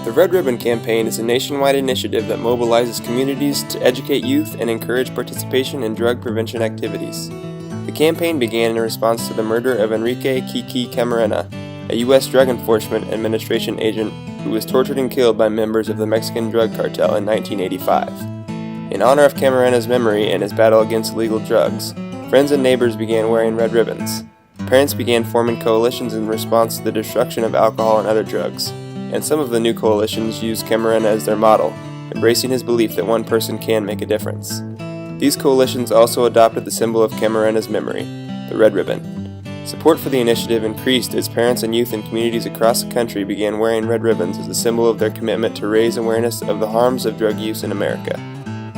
The Red Ribbon Campaign is a nationwide initiative that mobilizes communities to educate youth and encourage participation in drug prevention activities. The campaign began in response to the murder of Enrique Kiki Camarena, a U.S. Drug Enforcement Administration agent who was tortured and killed by members of the Mexican drug cartel in 1985. In honor of Camarena's memory and his battle against illegal drugs, friends and neighbors began wearing red ribbons. Parents began forming coalitions in response to the destruction of alcohol and other drugs, and some of the new coalitions used Camarena as their model, embracing his belief that one person can make a difference. These coalitions also adopted the symbol of Camarena's memory, the red ribbon. Support for the initiative increased as parents and youth in communities across the country began wearing red ribbons as a symbol of their commitment to raise awareness of the harms of drug use in America.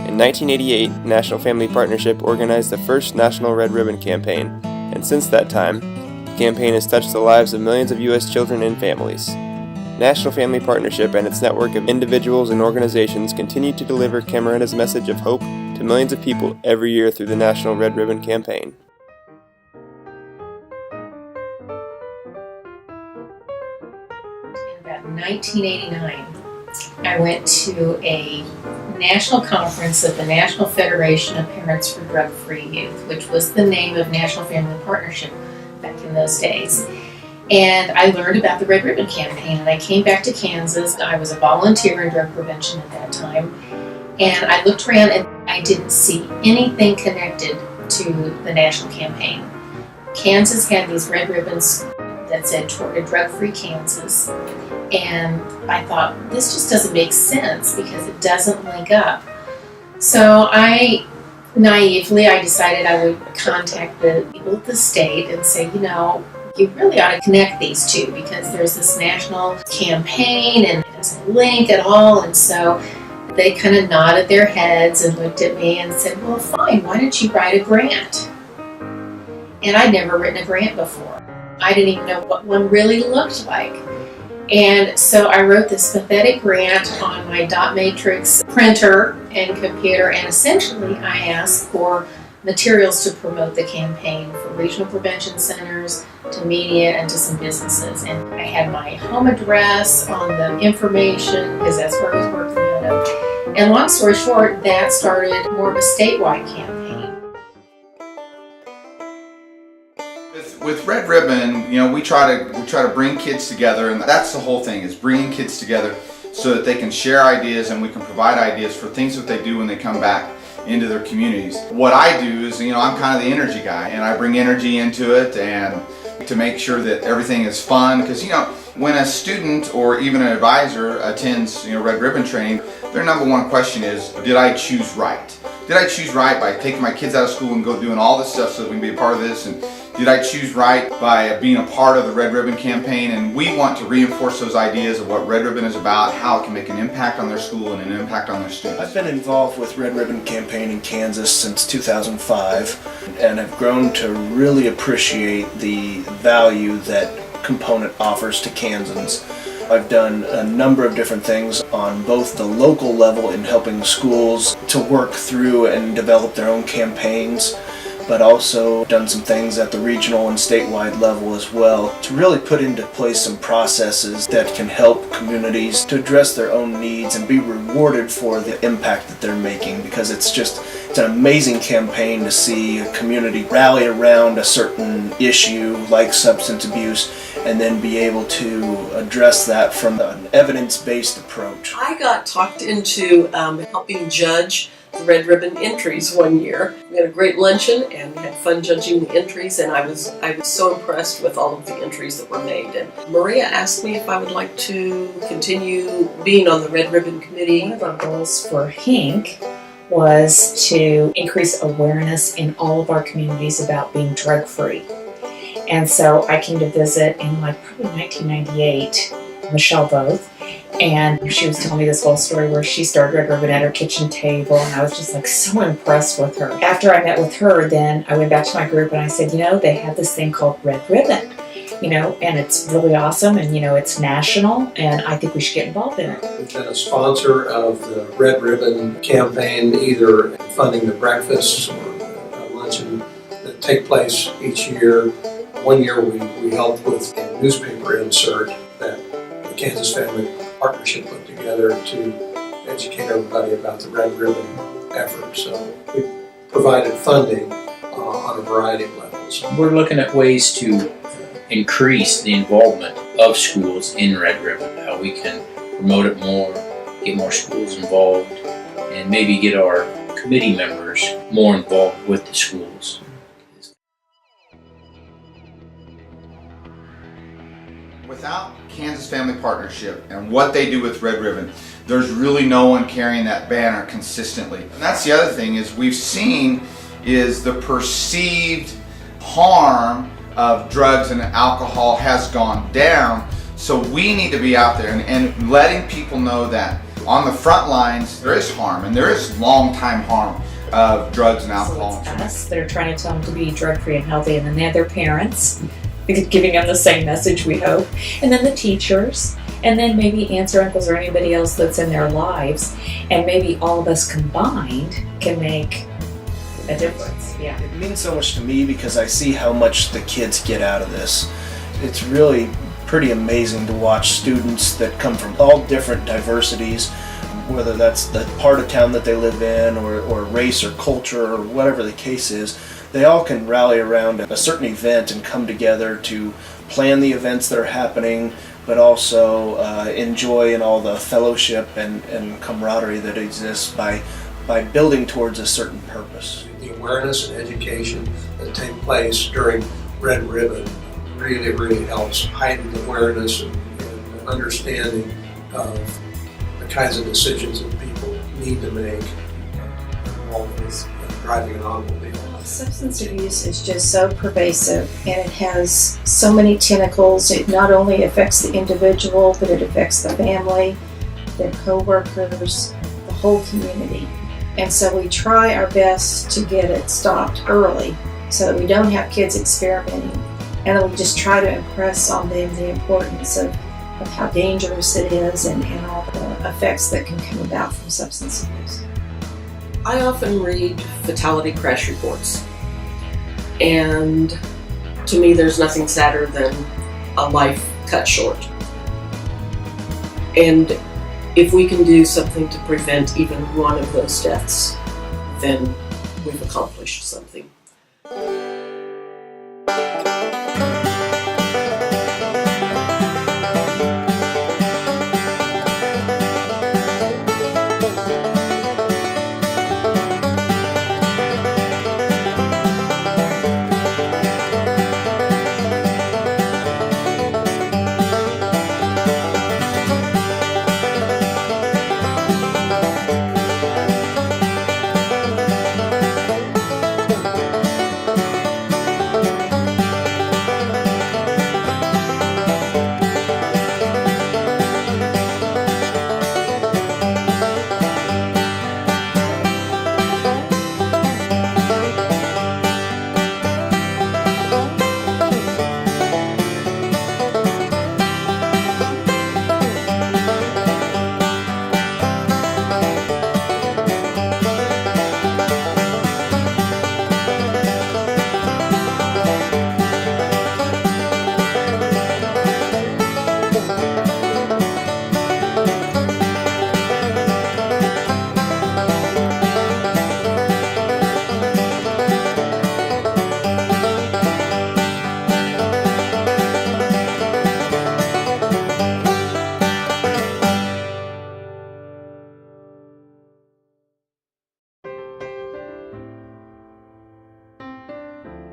In 1988, National Family Partnership organized the first National Red Ribbon Campaign, and since that time, the campaign has touched the lives of millions of U.S. children and families. National Family Partnership and its network of individuals and organizations continue to deliver Camarena's message of hope to millions of people every year through the National Red Ribbon Campaign. In about 1989, I went to a national conference of the National Federation of Parents for Drug-Free Youth, which was the name of National Family Partnership back in those days. And I learned about the Red Ribbon Campaign, and I came back to Kansas. I was a volunteer in drug prevention at that time, and I looked around and I didn't see anything connected to the national campaign. Kansas had these red ribbons that said toward a drug-free Kansas, and I thought, this just doesn't make sense because it doesn't link up. So naively, I decided I would contact the people at the state and say, you really ought to connect these two because there's this national campaign and it doesn't link at all. And so they kind of nodded their heads and looked at me and said, well, fine, why don't you write a grant? And I'd never written a grant before. I didn't even know what one really looked like. And so I wrote this pathetic grant on my dot matrix printer and computer, and essentially I asked for materials to promote the campaign for regional prevention centers, to media, and to some businesses. And I had my home address on the information because that's where I was working out of. And long story short, that started more of a statewide campaign. With Red Ribbon, we try to bring kids together, and that's the whole thing, is bringing kids together so that they can share ideas and we can provide ideas for things that they do when they come back into their communities. What I do is, I'm kind of the energy guy, and I bring energy into it and to make sure that everything is fun, because when a student or even an advisor attends Red Ribbon training, their number one question is, did I choose right? Did I choose right by taking my kids out of school and go doing all this stuff so that we can be a part of this? And did I choose right by being a part of the Red Ribbon Campaign? And we want to reinforce those ideas of what Red Ribbon is about, how it can make an impact on their school and an impact on their students. I've been involved with Red Ribbon Campaign in Kansas since 2005 and have grown to really appreciate the value that component offers to Kansans. I've done a number of different things on both the local level in helping schools to work through and develop their own campaigns, but also done some things at the regional and statewide level as well to really put into place some processes that can help communities to address their own needs and be rewarded for the impact that they're making, because it's an amazing campaign to see a community rally around a certain issue like substance abuse and then be able to address that from an evidence-based approach. I got talked into helping judge the Red Ribbon entries one year. We had a great luncheon and we had fun judging the entries, and I was so impressed with all of the entries that were made. And Maria asked me if I would like to continue being on the Red Ribbon Committee. One of our goals for HINC was to increase awareness in all of our communities about being drug-free. And so I came to visit in probably 1998, Michelle Both, and she was telling me this whole story where she started Red Ribbon at her kitchen table, and I was just so impressed with her. After I met with her, then I went back to my group and I said, they have this thing called Red Ribbon, and it's really awesome, and it's national, and I think we should get involved in it. We've been a sponsor of the Red Ribbon Campaign, either funding the breakfasts or a luncheon that take place each year. One year we helped with a newspaper insert that the Kansas Family partnership put together to educate everybody about the Red Ribbon effort. So we provided funding on a variety of levels. We're looking at ways to increase the involvement of schools in Red Ribbon, how we can promote it more, get more schools involved, and maybe get our committee members more involved with the schools. Without Kansas Family Partnership and what they do with Red Ribbon, there's really no one carrying that banner consistently. And that's the other thing is we've seen is the perceived harm of drugs and alcohol has gone down. So we need to be out there and letting people know that on the front lines there is harm and there is long time harm of drugs and alcohol. So it's us that are trying to tell them to be drug-free and healthy, and then they have their parents giving them the same message, we hope, and then the teachers, and then maybe aunts or uncles or anybody else that's in their lives, and maybe all of us combined can make a difference. Yeah. It means so much to me because I see how much the kids get out of this. It's really pretty amazing to watch students that come from all different diversities, whether that's the part of town that they live in or race or culture or whatever the case is. They all can rally around a certain event and come together to plan the events that are happening, but also enjoy in all the fellowship and camaraderie that exists by building towards a certain purpose. The awareness and education that take place during Red Ribbon really helps heighten awareness and understanding of the kinds of decisions that people need to make involved with driving an automobile. Substance abuse is just so pervasive, and it has so many tentacles. It not only affects the individual, but it affects the family, their co-workers, the whole community. And so we try our best to get it stopped early so that we don't have kids experimenting, and then we just try to impress on them the importance of how dangerous it is and all the effects that can come about from substance abuse. I often read fatality crash reports, and to me there's nothing sadder than a life cut short. And if we can do something to prevent even one of those deaths, then we've accomplished something.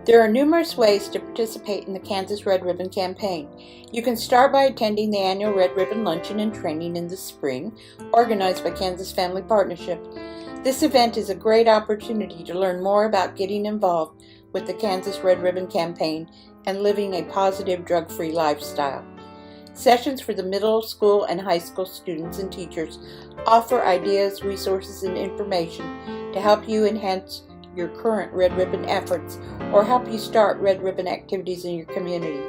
There are numerous ways to participate in the Kansas Red Ribbon Campaign. You can start by attending the annual Red Ribbon Luncheon and Training in the spring, organized by Kansas Family Partnership. This event is a great opportunity to learn more about getting involved with the Kansas Red Ribbon Campaign and living a positive drug-free lifestyle. Sessions for the middle school and high school students and teachers offer ideas, resources, and information to help you enhance your current Red Ribbon efforts or help you start Red Ribbon activities in your community.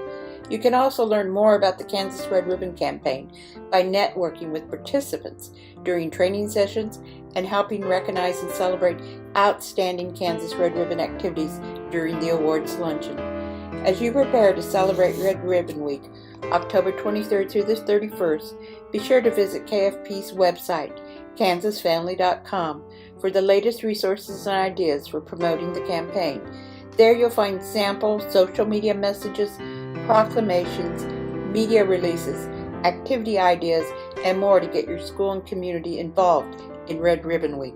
You can also learn more about the Kansas Red Ribbon Campaign by networking with participants during training sessions and helping recognize and celebrate outstanding Kansas Red Ribbon activities during the awards luncheon. As you prepare to celebrate Red Ribbon Week, October 23rd through the 31st, be sure to visit KFP's website, kansasfamily.com, for the latest resources and ideas for promoting the campaign. There you'll find sample social media messages, proclamations, media releases, activity ideas, and more to get your school and community involved in Red Ribbon Week.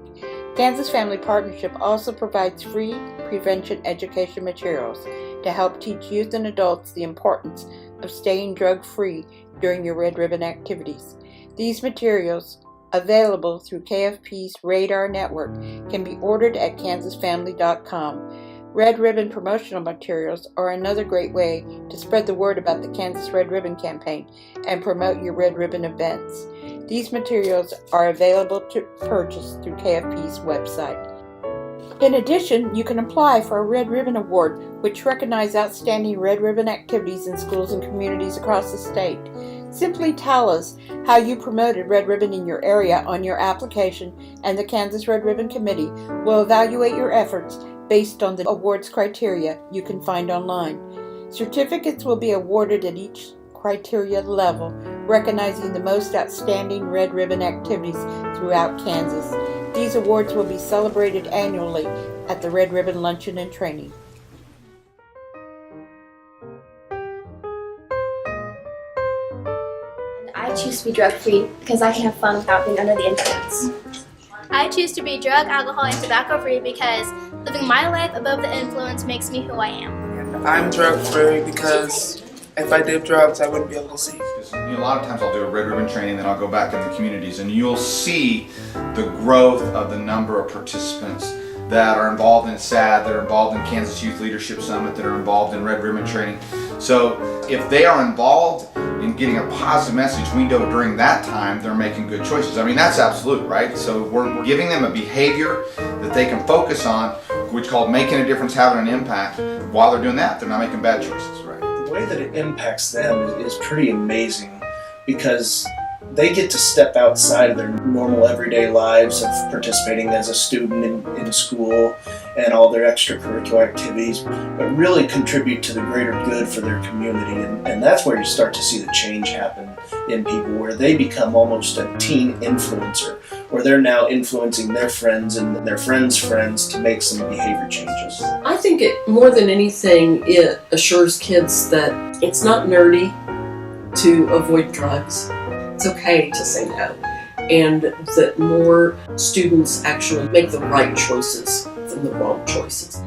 Kansas Family Partnership also provides free prevention education materials to help teach youth and adults the importance of staying drug-free during your Red Ribbon activities. These materials, available through KFP's Radar Network, can be ordered at kansasfamily.com. Red Ribbon promotional materials are another great way to spread the word about the Kansas Red Ribbon campaign and promote your Red Ribbon events. These materials are available to purchase through KFP's website. In addition, you can apply for a Red Ribbon Award, which recognizes outstanding Red Ribbon activities in schools and communities across the state. Simply tell us how you promoted Red Ribbon in your area on your application, and the Kansas Red Ribbon Committee will evaluate your efforts based on the awards criteria you can find online. Certificates will be awarded at each criteria level, recognizing the most outstanding Red Ribbon activities throughout Kansas. These awards will be celebrated annually at the Red Ribbon Luncheon and Training. I choose to be drug-free because I can have fun without being under the influence. I choose to be drug, alcohol, and tobacco-free because living my life above the influence makes me who I am. I'm drug-free because if I did drugs, I wouldn't be able to see. A lot of times I'll do a Red Ribbon training, then I'll go back in the communities, and you'll see the growth of the number of participants that are involved in SAD, that are involved in Kansas Youth Leadership Summit, that are involved in Red Ribbon training. So if they are involved in getting a positive message, we know during that time they're making good choices. I mean, that's absolute, right? So we're giving them a behavior that they can focus on, which is called making a difference, having an impact. While they're doing that, they're not making bad choices, right? The way that it impacts them is pretty amazing, because they get to step outside of their normal everyday lives of participating as a student in school and all their extracurricular activities, but really contribute to the greater good for their community. And that's where you start to see the change happen in people, where they become almost a teen influencer, where they're now influencing their friends and their friends' friends to make some behavior changes. I think it, more than anything, it assures kids that it's not nerdy to avoid drugs. It's okay to say no, and that more students actually make the right choices than the wrong choices.